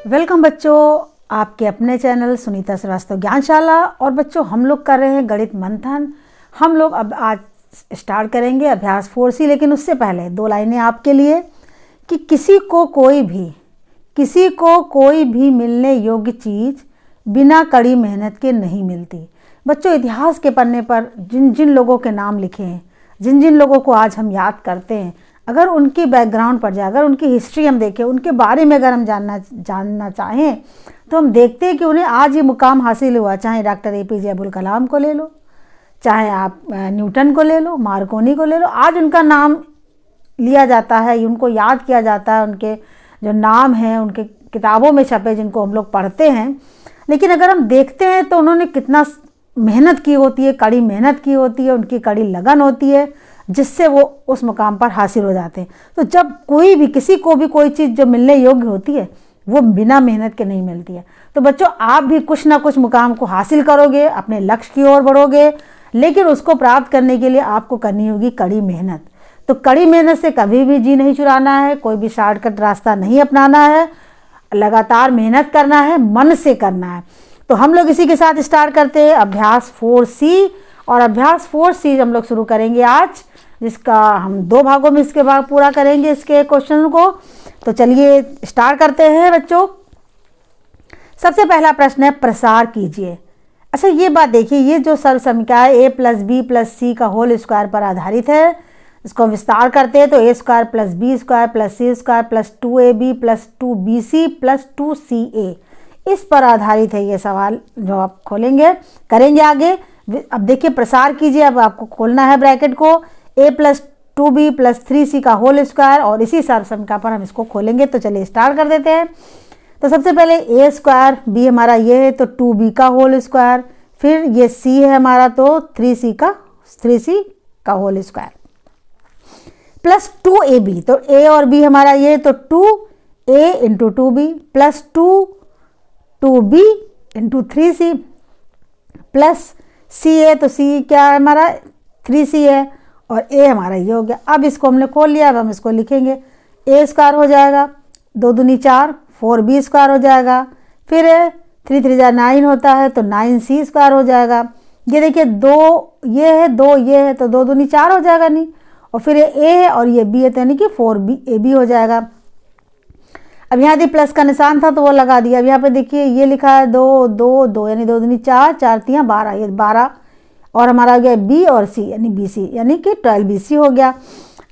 Welcome बच्चों, आपके अपने चैनल सुनीता श्रीवास्तव ज्ञानशाला। और बच्चों, हम लोग कर रहे हैं गणित मंथन। हम लोग अब आज स्टार्ट करेंगे अभ्यास 4C। लेकिन उससे पहले दो लाइनें आपके लिए कि किसी को कोई भी मिलने योग्य चीज़ बिना कड़ी मेहनत के नहीं मिलती। बच्चों, इतिहास के पन्ने पर जिन जिन लोगों के नाम लिखे हैं, जिन जिन लोगों को आज हम याद करते हैं, अगर उनकी बैकग्राउंड पढ़ जाए, अगर उनकी हिस्ट्री हम देखें, उनके बारे में अगर हम जानना चाहें, तो हम देखते हैं कि उन्हें आज ये मुकाम हासिल हुआ। चाहे डॉक्टर APJ अब्दुल कलाम को ले लो, चाहे आप न्यूटन को ले लो, मार्कोनी को ले लो, आज उनका नाम लिया जाता है, उनको याद किया जाता है। उनके जो नाम हैं उनके किताबों में छपे, जिनको हम लोग पढ़ते हैं। लेकिन अगर हम देखते हैं तो उन्होंने कितना मेहनत की होती है, कड़ी मेहनत की होती है, उनकी कड़ी लगन होती है, जिससे वो उस मुकाम पर हासिल हो जाते हैं। तो जब कोई भी किसी को भी कोई चीज़ जो मिलने योग्य होती है, वो बिना मेहनत के नहीं मिलती है। तो बच्चों, आप भी कुछ ना कुछ मुकाम को हासिल करोगे, अपने लक्ष्य की ओर बढ़ोगे, लेकिन उसको प्राप्त करने के लिए आपको करनी होगी कड़ी मेहनत। तो कड़ी मेहनत से कभी भी जी नहीं चुराना है, कोई भी शॉर्टकट रास्ता नहीं अपनाना है, लगातार मेहनत करना है, मन से करना है। तो हम लोग इसी के साथ स्टार्ट करते हैं अभ्यास 4C। और अभ्यास 4C हम लोग शुरू करेंगे आज, जिसका हम 2 भागों में इसके भाग पूरा करेंगे इसके क्वेश्चन को। तो चलिए स्टार्ट करते हैं बच्चों। सबसे पहला प्रश्न है, प्रसार कीजिए। अच्छा, ये बात देखिए, ये जो सर्वसमीकरण है A+B+C का होल स्क्वायर पर आधारित है। इसको विस्तार करते हैं तो A² + B² + C² + 2AB + 2BC + 2CA, इस पर आधारित है ये सवाल जो आप खोलेंगे करेंगे आगे। अब देखिए, प्रसार कीजिए। अब आपको खोलना है ब्रैकेट को, A + 2B + 3C का होल स्क्वायर, और इसी सर्वसमीकरण पर हम इसको खोलेंगे। तो चलिए स्टार्ट कर देते हैं। तो सबसे पहले A², B हमारा ये है तो 2B का होल स्क्वायर, फिर ये C है हमारा तो 3C का होल स्क्वायर प्लस 2AB। तो A और B हमारा ये तो 2A × 2B plus 2B × 3C plus CA। तो C क्या है हमारा 3C है, और A हमारा ये हो गया। अब इसको हमने खोल लिया। अब हम इसको लिखेंगे, A² हो जाएगा, 2 दूनी 4, 4B² हो जाएगा, फिर 3 3 9 होता है तो 9C² हो जाएगा। ये देखिए, 2 ये है, 2 ये है, तो 2 दूनी 4 हो जाएगा नहीं, और फिर ये A है और ये B है, तो यानी कि 4AB हो जाएगा। अब यहाँ देखिए प्लस का निशान था तो वो लगा दिया। अब यहाँ पे देखिए ये लिखा है 2 2 2, यानी 2 दूनी 4, 4 3 12, ये 12, और हमारा हो गया B और C यानी BC, यानी कि 12BC हो गया।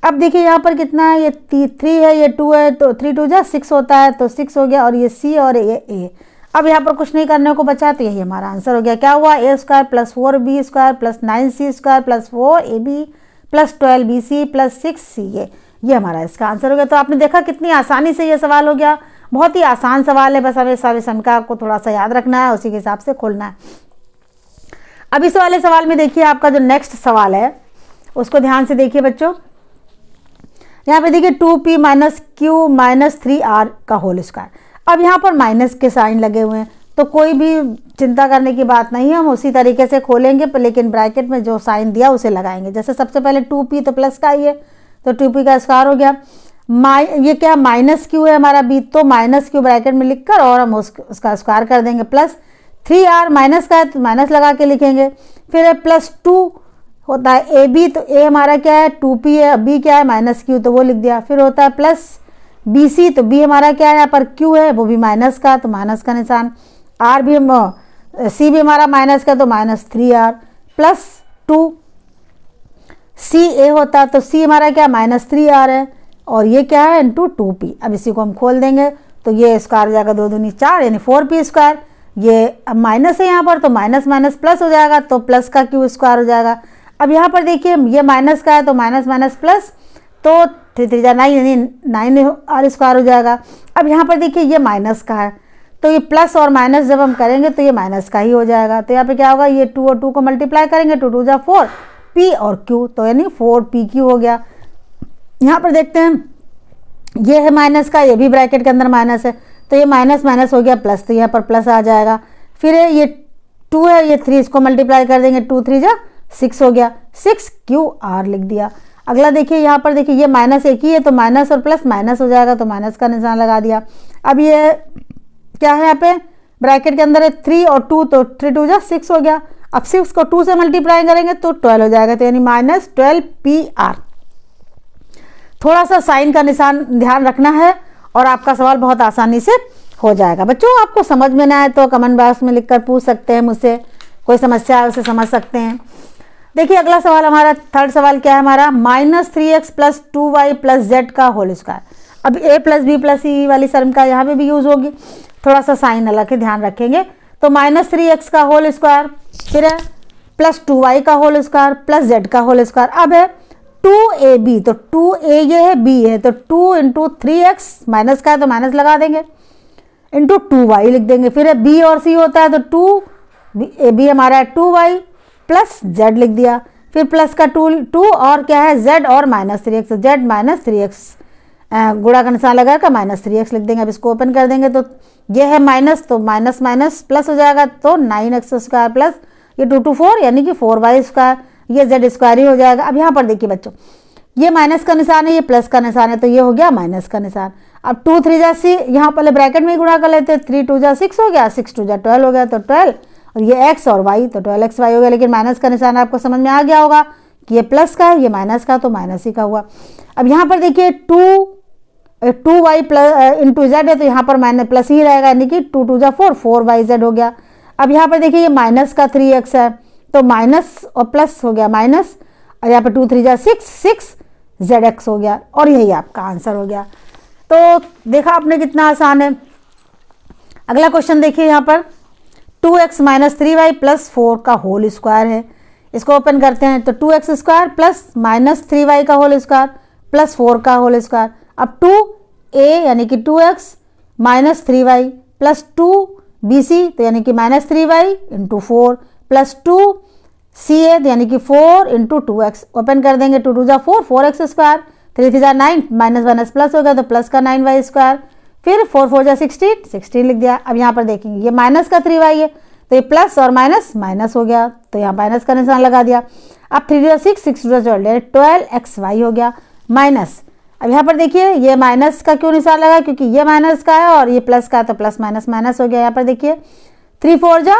अब देखिए यहाँ पर कितना है, ये 3 है, ये 2 है, तो 3 2 6 होता है, तो 6 हो गया, और ये C और ये A। अब यहाँ पर कुछ नहीं करने को बचा, तो यही हमारा आंसर हो गया। क्या हुआ, A² + 4B² + 9C² + 4AB + 12BC + 6CA, ये हमारा इसका आंसर हो गया। तो आपने देखा कितनी आसानी से ये सवाल हो गया। बहुत ही आसान सवाल है, बस हमें समीकरण को थोड़ा सा याद रखना है, उसी के हिसाब से खोलना है। अब इस वाले सवाल में देखिए, आपका जो नेक्स्ट सवाल है उसको ध्यान से देखिए बच्चों। यहाँ पे देखिए 2P - Q - 3R का होल स्क्वायर। अब यहाँ पर माइनस के साइन लगे हुए हैं, तो कोई भी चिंता करने की बात नहीं है, हम उसी तरीके से खोलेंगे, लेकिन ब्रैकेट में जो साइन दिया उसे लगाएंगे। जैसे सबसे पहले 2P तो प्लस का ही है, तो 2P का स्क्वायर हो गया। ये क्या -Q है हमारा B, तो -Q ब्रैकेट में लिखकर और हम उसका स्क्वायर कर देंगे, प्लस 3R माइनस का है तो माइनस लगा के लिखेंगे। फिर है +2 होता है AB, तो A हमारा क्या है 2P है, B क्या है -Q, तो वो लिख दिया। फिर होता है प्लस BC, तो B हमारा क्या है, यहाँ पर Q है, वो भी माइनस का, तो माइनस का निशान। R भी C भी हमारा माइनस का, तो -3R प्लस 2CA होता है, तो C हमारा क्या -3R है, और ये क्या है × 2P। अब इसी को हम खोल देंगे तो ये स्क्वायर हो जाएगा, 2 दूनी 4 यानी 4P²। ये अब माइनस है यहाँ पर, तो माइनस माइनस प्लस हो जाएगा, तो प्लस का Q² हो जाएगा। अब यहाँ पर देखिए ये माइनस का है, तो माइनस माइनस प्लस, तो 3 3 9 यानी 9R² हो जाएगा। अब यहाँ पर देखिए ये माइनस का है, तो ये प्लस और माइनस जब हम करेंगे तो ये माइनस का ही हो जाएगा। तो यहाँ पे क्या होगा, ये 2 और 2 को मल्टीप्लाई करेंगे, 2 2 जा 4, P और Q, तो यानी 4PQ हो गया। यहाँ पर देखते हैं ये है माइनस का, ये भी ब्रैकेट के अंदर माइनस है, तो ये माइनस माइनस हो गया प्लस, तो यहाँ पर प्लस आ जाएगा। फिर ये 2 है, ये 3, इसको मल्टीप्लाई कर देंगे, 2 3 जा 6 हो गया, 6QR लिख दिया। अगला देखिए, यहाँ पर देखिए ये माइनस एक ही है, तो माइनस और प्लस माइनस हो जाएगा, तो माइनस का निशान लगा दिया। अब ये क्या है यहाँ पे ब्रैकेट के अंदर है 3 और 2, तो 3 2 जा 6 हो गया। अब 6 को 2 से मल्टीप्लाई करेंगे तो 12 हो जाएगा, तो यानी -12PR। थोड़ा सा साइन का निशान ध्यान रखना है और आपका सवाल बहुत आसानी से हो जाएगा। बच्चों आपको समझ में ना आए तो कमेंट बॉक्स में लिखकर पूछ सकते हैं मुझसे, कोई समस्या है उसे समझ सकते हैं। देखिए अगला सवाल हमारा, थर्ड सवाल क्या है हमारा, -3x + 2y + z का होल स्क्वायर। अब a + b + c वाली शर्म का यहाँ पे भी यूज होगी, थोड़ा सा साइन अलग है, ध्यान रखेंगे। तो -3x का होल स्क्वायर, फिर है +2y का होल स्क्वायर +z का होल स्क्वायर। अब है 2ab, तो 2a ये है, b है, तो 2 × 3x माइनस का है तो माइनस लगा देंगे, इंटू 2y लिख देंगे। फिर है b और c होता है तो b हमारा है 2y + z लिख दिया। फिर प्लस का 2 और क्या है z और -3x, z - 3x गुणा का निशान लगाकर -3x लिख देंगे। अब इसको ओपन कर देंगे तो ये है माइनस, तो माइनस माइनस प्लस हो जाएगा, तो 9x² प्लस ये 2 × 4 यानी कि 4y², ये z² ही हो जाएगा। अब यहाँ पर देखिए बच्चों, ये माइनस का निशान है, ये प्लस का निशान है, तो ये हो गया माइनस का निशान। अब 2 3 जा 6, यहाँ पहले ब्रैकेट में ही गुणा कर लेते हैं, 3 2 जा 6 हो गया, 6 2 जा 12 हो गया, तो 12 और ये x और y, तो 12xy हो गया। लेकिन माइनस का निशान आपको समझ में आ गया होगा कि ये प्लस का है, ये माइनस का, तो माइनस ही का हुआ। अब यहाँ पर देखिए 2y + z है, तो यहाँ पर माइनस प्लस ही रहेगा, यानी कि 2 2 जा 4, 4yz हो गया। अब यहाँ पर देखिए ये माइनस का 3x है, तो माइनस और प्लस हो गया माइनस, और यहाँ पर 2 3 जा 6, 6zx हो गया, और यही आपका आंसर हो गया। तो देखा आपने कितना आसान है। अगला क्वेश्चन देखिए, यहाँ पर 2x - 3y + 4 का होल स्क्वायर है। इसको ओपन करते हैं तो 2x² + -3y का होल स्क्वायर + 4 का होल स्क्वायर। अब 2a यानी कि 2x - 3y + 2bc, तो यानी कि -3y × 4 + 2ca यानी कि 4 × 2x। ओपन कर देंगे, 2 2 जा 4, 4x², 3 3 जा 9, माइनस प्लस हो गया, तो प्लस का 9y², फिर 4 4 जा 16, 16 लिख दिया। अब यहाँ पर देखेंगे ये माइनस का 3y है, तो ये प्लस और माइनस माइनस हो गया, तो यहाँ माइनस का निशान लगा दिया। अब 3 जा 6, 6 जा 12, 12xy हो गया माइनस। अब यहाँ पर देखिए ये माइनस का क्यों निशान लगा, क्योंकि ये माइनस का है और ये प्लस का है, तो प्लस माइनस माइनस हो गया। यहाँ पर देखिए 3 4 जा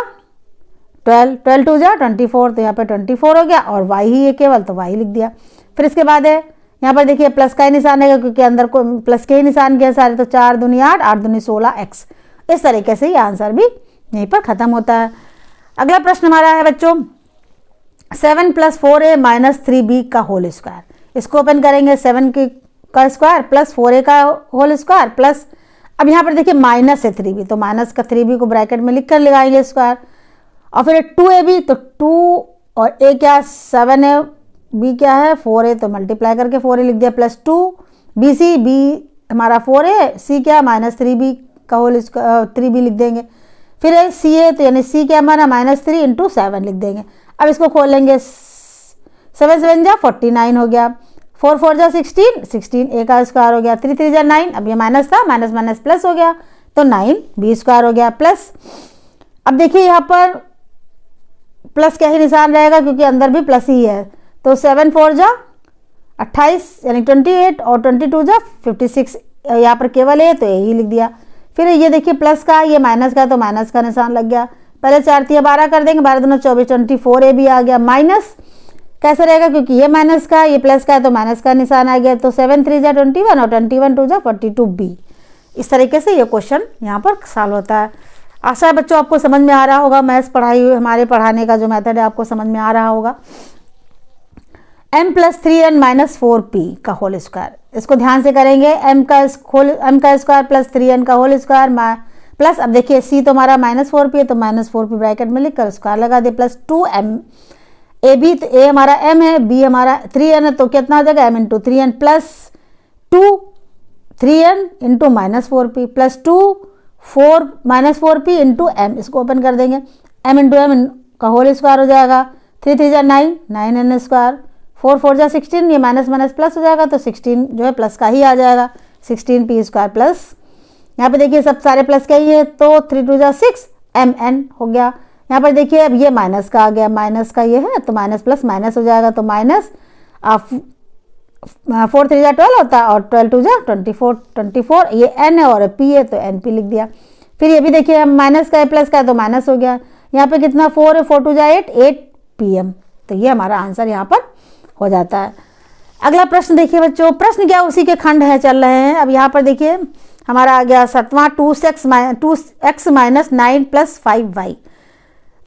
12, 12 2 जा 24, तो यहाँ पर 24 हो गया, और y ही है केवल, तो y लिख दिया। फिर इसके बाद है यहाँ पर देखिए प्लस का ही निशान है, क्योंकि अंदर को प्लस के ही निशान के सारे, तो 4 दूनी 8, 8 दूनी 16x। इस तरीके से ये आंसर भी यहीं पर खत्म होता है। अगला प्रश्न हमारा है बच्चों 7 + 4a - 3b का होल स्क्वायर। इसको ओपन करेंगे, 7 का स्क्वायर + 4a का होल स्क्वायर प्लस, अब यहाँ पर देखिए माइनस है 3b, तो माइनस का 3b को ब्रैकेट में लिख कर लगाएंगे स्क्वायर, और फिर 2ab, तो 2 और a क्या 7 है, b क्या है 4 है, तो मल्टीप्लाई करके 4a लिख दिया, प्लस 2bc, b हमारा 4 है, c क्या -3b का होल 3b लिख देंगे। फिर है सी है, तो यानी सी क्या हमारा -3 × 7 लिख देंगे। अब इसको खोल लेंगे, 7 7 जा 49 हो गया, 4 4 जा 16, 16 a का स्क्वायर हो गया, 3 3 जा 9, अब ये माइनस था, माइनस माइनस प्लस हो गया, तो 9b² हो गया प्लस। अब देखिए यहाँ पर प्लस क्या ही निशान रहेगा, क्योंकि अंदर भी प्लस ही है, तो 7 4 जा 28 यानी 28, और 22 जा 56, यहाँ पर केवल है तो यही लिख दिया। फिर ये देखिए प्लस का, ये माइनस का, तो माइनस का निशान लग गया। पहले 4 3 12 कर देंगे, 12 दूना 24, 24a भी आ गया। माइनस कैसे रहेगा, क्योंकि ये माइनस का, ये प्लस का है, तो माइनस का निशान आ गया, तो 7 3 जा 21, और 21 2 जा 42b। इस तरीके से ये क्वेश्चन यहाँ पर सॉल्व होता है। आशा है बच्चों आपको समझ में आ रहा होगा, मैथ्स पढ़ाई हमारे पढ़ाने का जो मेथड है आपको समझ में आ रहा होगा। m + 3n - 4p का होल स्क्वायर, इसको ध्यान से करेंगे, m का स्क्वायर प्लस 3n का होल स्क्वायर प्लस, अब देखिए c तो हमारा -4p है, तो -4p ब्रैकेट में लिखकर स्क्वायर लगा दे, प्लस 2m ab, तो a हमारा m है, b हमारा 3n है, तो कितना हो जाएगा m × 3n plus 3n × -4p plus 4p × m। इसको ओपन कर देंगे, m × m का होल स्क्वायर हो जाएगा, 3 3 जा 9, 9n², 4 4 जा 16, ये माइनस माइनस प्लस हो जाएगा, तो 16 जो है प्लस का ही आ जाएगा, 16p² प्लस, यहाँ पे देखिए सब सारे प्लस का ही है, तो 3 2 जा 6 mn हो गया। यहाँ पर देखिए अब ये माइनस का आ गया, माइनस का ये है, तो माइनस प्लस माइनस हो जाएगा, तो माइनस 4 3 जा 12 होता है, और 12 2 जा 24, ये n है और p है, तो np लिख दिया। फिर ये भी देखिए हम माइनस का है प्लस का है तो माइनस हो गया। यहाँ पे कितना 4 है, 4 टू जा 8 PM। तो ये हमारा आंसर यहाँ पर हो जाता है। अगला प्रश्न देखिए बच्चों, प्रश्न क्या उसी के खंड है चल रहे हैं। अब यहाँ पर देखिए हमारा आ गया 7वां 2x - 9 + 5y।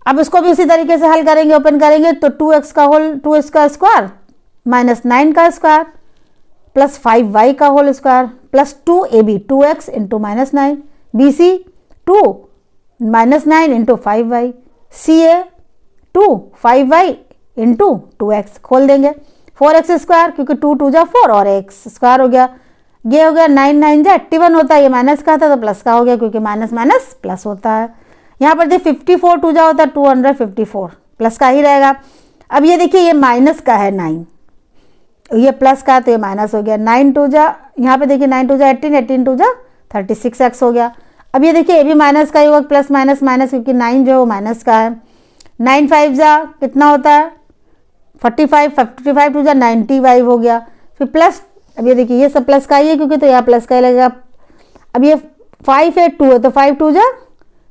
अब इसको भी उसी तरीके से हल करेंगे, ओपन करेंगे तो 2x का होल 2x का स्क्वायर - 9 का स्क्वायर प्लस 5y का whole square plus 2ab 2x into -9 bc 2 -9 into 5y ca 2 5y into 2x खोल देंगे 4x स्क्वायर क्योंकि 2 2 जा 4 और x स्क्वायर हो गया। ये हो गया 9 9 जा 81 होता है, ये माइनस का था तो प्लस का हो गया क्योंकि माइनस माइनस प्लस होता है। यहाँ पर देखिए 54 2 जा होता है 254 प्लस का ही रहेगा। अब ये देखिए ये माइनस का है 9, ये प्लस का है तो ये माइनस हो गया। 9 2 जा यहाँ पे देखिए 9 2 जा 18 18 2 जा 36x हो गया। अब ये देखिए ये भी माइनस का ही होगा, प्लस माइनस माइनस क्योंकि 9 जो है वो माइनस का है। 9 5 जा कितना होता है 45 55 2 जा 95 हो गया। फिर प्लस, अब ये देखिए ये सब प्लस का ही है क्योंकि तो यहाँ प्लस का ही लगेगा। अब ये 5 8 2 है तो 5 2 जा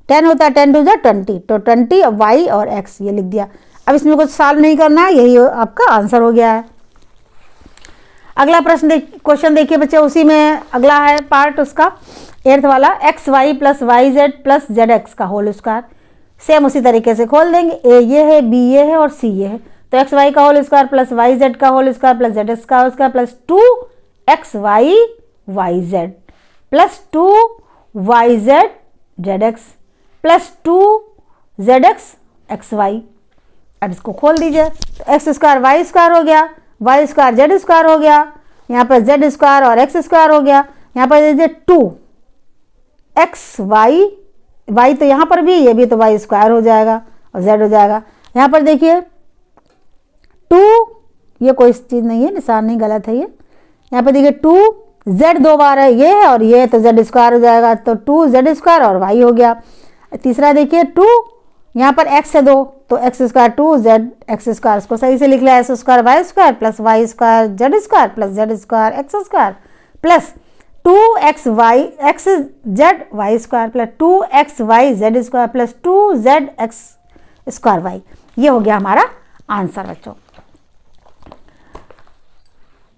10 होता है 10 2 जा 20 तो 20 अब y और x ये लिख दिया। अब इसमें कुछ सॉल्व नहीं करना है, यही आपका आंसर हो गया है। अगला प्रश्न क्वेश्चन देखिए बच्चे, उसी में अगला है पार्ट उसका 8th वाला xy + yz + zx का होल स्क्वायर। सेम उसी तरीके से खोल देंगे, a ये है b ये है और c ये है तो xy का होल स्क्वायर प्लस yz का होल स्क्वायर प्लस zx का whole square plus 2xy yz plus 2yz zx plus 2zx xy। अब इसको खोल दीजिए तो x स्क्वायर वाई स्क्वायर हो गया, वाई स्क्वायर जेड स्क्वायर हो गया, यहाँ पर जेड स्क्वायर और एक्स स्क्वायर हो गया। यहाँ पर दीजिए 2xy वाई तो यहाँ पर भी, ये भी तो वाई स्क्वायर हो जाएगा और जेड हो जाएगा। यहाँ पर देखिए 2, ये कोई चीज़ नहीं है, निशान नहीं गलत है ये। यहाँ पर देखिए 2z 2 बार है ये है और ये तो जेड स्क्वायर हो जाएगा तो 2z स्क्वायर और वाई हो गया। तीसरा देखिए 2 यहाँ पर x है 2 तो x square 2z x square, इसको सही से लिख लिया s square y square plus y square z square plus z square x square plus 2xy x z y square plus 2xy z square plus 2z x square y. ये हो गया हमारा answer बच्चों।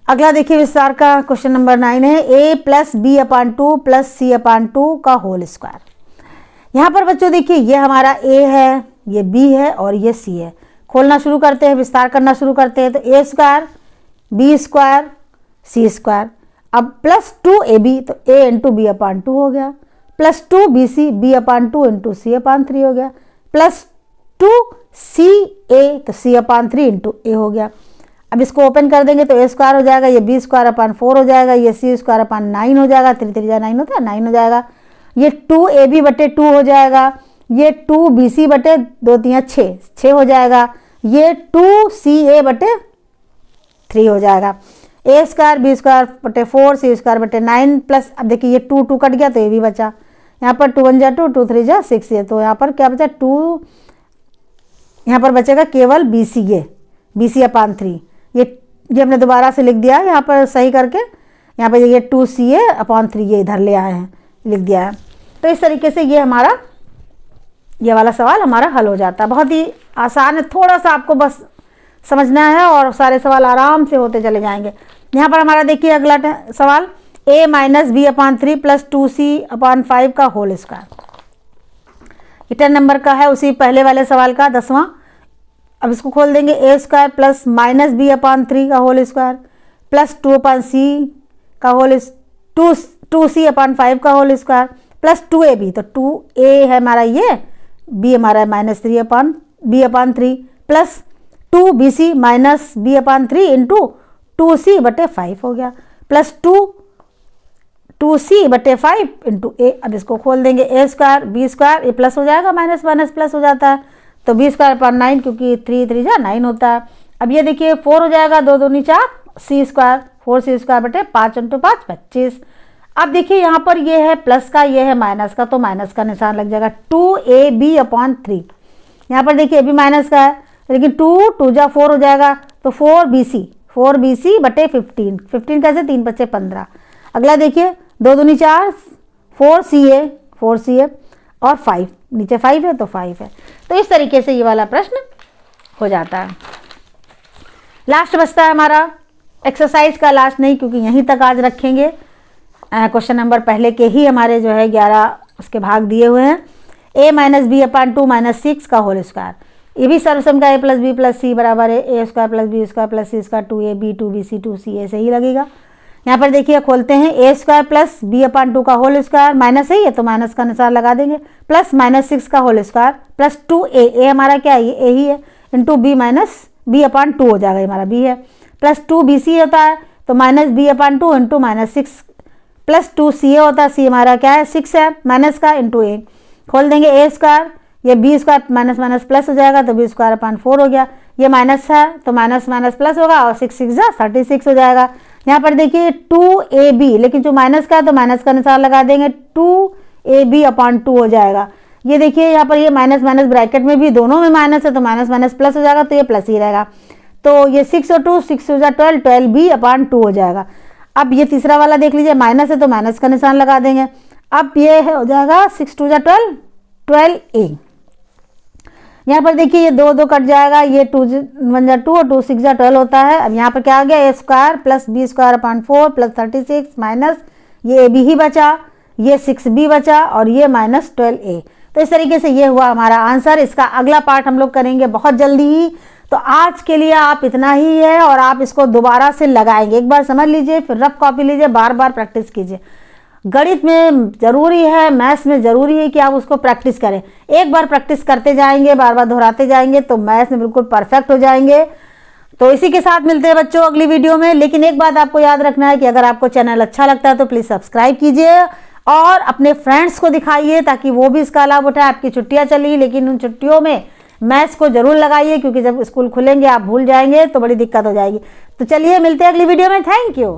अगला देखिए विस्तार का क्वेश्चन नंबर 9 है a + b/2 + c/2 का होल स्क्वायर। यहाँ पर बच्चों देखिए ये हमारा a है, ये b है और ये c है। खोलना शुरू करते हैं, विस्तार करना शुरू करते हैं तो a square b square c square, अब प्लस 2ab तो a इंटू b/2 हो गया plus 2bc b/2 into c/3 हो गया प्लस 2ca तो c/3 इंटू a हो गया। अब इसको ओपन कर देंगे तो a स्क्वायर हो जाएगा, ये b स्क्वायर / 4 हो जाएगा, ये c स्क्वायर / 9 हो जाएगा, 3 3 9 होता है 9 हो जाएगा। ये 2ab/2 हो जाएगा, ये 2bc/2 3 6 हो जाएगा, ये 2ca/3 हो जाएगा। a square b square / 4 c square / 9 plus, अब देखिए ये 2 2 कट गया तो ये भी बचा। यहाँ पर 2 1 जा 2 2 3 जा 6 है तो यहाँ पर क्या बचा 2, यहाँ पर बचेगा केवल bc/3। ये हमने दोबारा से लिख दिया है यहाँ पर सही करके, यहाँ पर ये 2ca/3 ये इधर ले आए हैं लिख दिया है। तो इस तरीके से ये हमारा ये वाला सवाल हमारा हल हो जाता है। बहुत ही आसान है, थोड़ा सा आपको बस समझना है और सारे सवाल आराम से होते चले जाएंगे। यहाँ पर हमारा देखिए अगला सवाल a - b/3 + 2c/5 का होल स्क्वायर। 10 नंबर का है, उसी पहले वाले सवाल का 10वां। अब इसको खोल देंगे a स्क्वायर प्लस -b/3 का होल स्क्वायर प्लस 2/c का होल 2c/5 का होल स्क्वायर प्लस 2ab तो 2a है हमारा ये, b हमारा -3b/3 plus 2bc - b/3 into 2c/5 हो गया प्लस 2c/5 इंटू a। अब इसको खोल देंगे a स्क्वायर b स्क्वायर, ये प्लस हो जाएगा माइनस माइनस प्लस हो जाता है तो b स्क्वायर / 9 क्योंकि 3 3 जा 9 होता है। अब ये देखिए 4 हो जाएगा, 2 2 नी 4 c square 4c square / 5 into 5 25। अब देखिए यहाँ पर ये है प्लस का, ये है माइनस का तो माइनस का निशान लग जाएगा 2ab/3। यहाँ पर देखिए अभी माइनस का है लेकिन 2 2 जा 4 हो जाएगा तो 4bc / 15 15 कैसे 3 × 5 = 15। अगला देखिए 2 2 नी 4 4ca और 5, नीचे 5 है तो 5 है। तो इस तरीके से ये वाला प्रश्न हो जाता है। लास्ट बचता है हमारा एक्सरसाइज का, लास्ट नहीं क्योंकि यहीं तक आज रखेंगे। क्वेश्चन नंबर पहले के ही हमारे जो है 11 उसके भाग दिए हुए हैं। a minus b upon 2 minus 6 का होल स्क्वायर, ये भी सर्वसम का a plus b plus c बराबर है a square plus b square plus c square 2ab 2bc 2c, ऐसे ही लगेगा। यहाँ पर देखिए खोलते हैं, a square plus B upon 2 का होल स्क्वायर, माइनस है तो माइनस का निशान लगा देंगे, प्लस माइनस 6 का होल स्क्वायर प्लस 2a हमारा क्या है, ये a ही है, into B minus b upon 2 हो जाएगा, हमारा b है, प्लस 2bc होता है तो minus b upon 2 into minus 6 plus 2ca होता है, c हमारा क्या है 6 है, माइनस का इंटू a, खोल देंगे a स्क्वायर, ये b square minus minus plus हो जाएगा तो बी स्क्वायर अपान 4 हो गया, ये माइनस है तो माइनस माइनस प्लस होगा और 6 6 36 हो जाएगा। यहाँ पर देखिए 2ab, लेकिन जो माइनस का है तो माइनस का निशान लगा देंगे, 2ab अपान 2 हो जाएगा। ये देखिए यहाँ पर ये माइनस माइनस ब्रैकेट में भी दोनों में माइनस है तो माइनस माइनस प्लस हो जाएगा तो ये प्लस ही रहेगा। तो ये 6 और 2 6 हो जाए 12, 12b अपान 2 हो जाएगा। अब ये तीसरा वाला देख लीजिए, माइनस है तो माइनस का निशान लगा देंगे। अब ये हो जाएगा 6 2 12, 12a। यहाँ पर देखिए ये 2 2 कट जाएगा, ये 2 1 जा 2 और 2 6 जा 12 होता है। अब यहाँ पर क्या आ गया, a square plus b square upon 4 plus 36 minus ये ab ही बचा, ये 6b बचा और ये माइनस 12a। तो इस तरीके से ये हुआ हमारा आंसर। इसका अगला पार्ट हम लोग करेंगे बहुत जल्दी ही। तो आज के लिए आप इतना ही है और आप इसको दोबारा से लगाएंगे, एक बार समझ लीजिए, फिर रफ कॉपी लीजिए, बार बार प्रैक्टिस कीजिए। गणित में ज़रूरी है, मैथ्स में ज़रूरी है कि आप उसको प्रैक्टिस करें। एक बार प्रैक्टिस करते जाएंगे, बार बार दोहराते जाएंगे तो मैथ्स में बिल्कुल परफेक्ट हो जाएंगे। तो इसी के साथ मिलते हैं बच्चों अगली वीडियो में। लेकिन एक बात आपको याद रखना है कि अगर आपको चैनल अच्छा लगता है तो प्लीज़ सब्सक्राइब कीजिए और अपने फ्रेंड्स को दिखाइए ताकि वो भी इसका लाभ उठाए। आपकी छुट्टियाँ चली, लेकिन उन छुट्टियों में मैथ्स को जरूर लगाइए क्योंकि जब स्कूल खुलेंगे आप भूल जाएंगे तो बड़ी दिक्कत हो जाएगी। तो चलिए मिलते हैं अगली वीडियो में। Thank you.